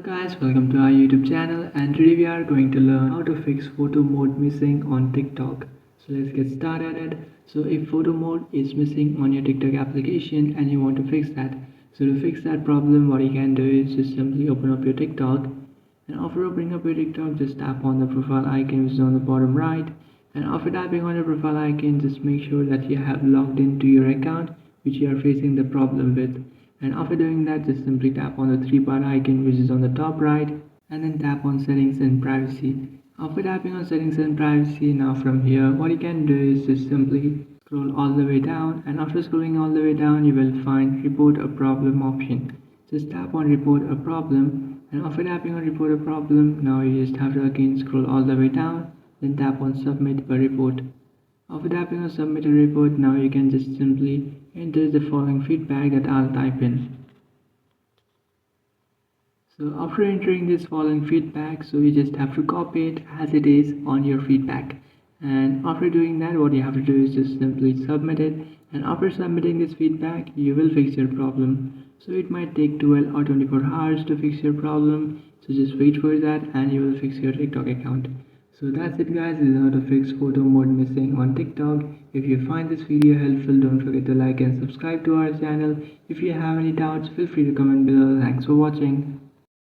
Hello guys, welcome to our YouTube channel, and today we are going to learn how to fix photo mode missing on TikTok. So let's get started. So if photo mode is missing on your TikTok application and you want to fix that, so to fix that problem, what you can do is just simply open up your TikTok, and after opening up your TikTok, just tap on the profile icon which is on the bottom right, and after tapping on the profile icon, just make sure that you have logged into your account which you are facing the problem with. And after doing that, just simply tap on the three-bar icon which is on the top right, and then tap on settings and privacy. After tapping on settings and privacy, now from here what you can do is just simply scroll all the way down, and after scrolling all the way down you will find report a problem option. Just tap on report a problem, and after tapping on report a problem, now you just have to again scroll all the way down, then tap on submit a report. After tapping on submit a report, now you can just simply enter the following feedback that I'll type in. So after entering this following feedback, so you just have to copy it as it is on your feedback. And after doing that, what you have to do is just simply submit it. And after submitting this feedback, you will fix your problem. So it might take 12 or 24 hours to fix your problem. So just wait for that and you will fix your TikTok account. So that's it guys, this is how to fix photo mode missing on TikTok. If you find this video helpful, don't forget to like and subscribe to our channel. If you have any doubts, feel free to comment below. Thanks for watching.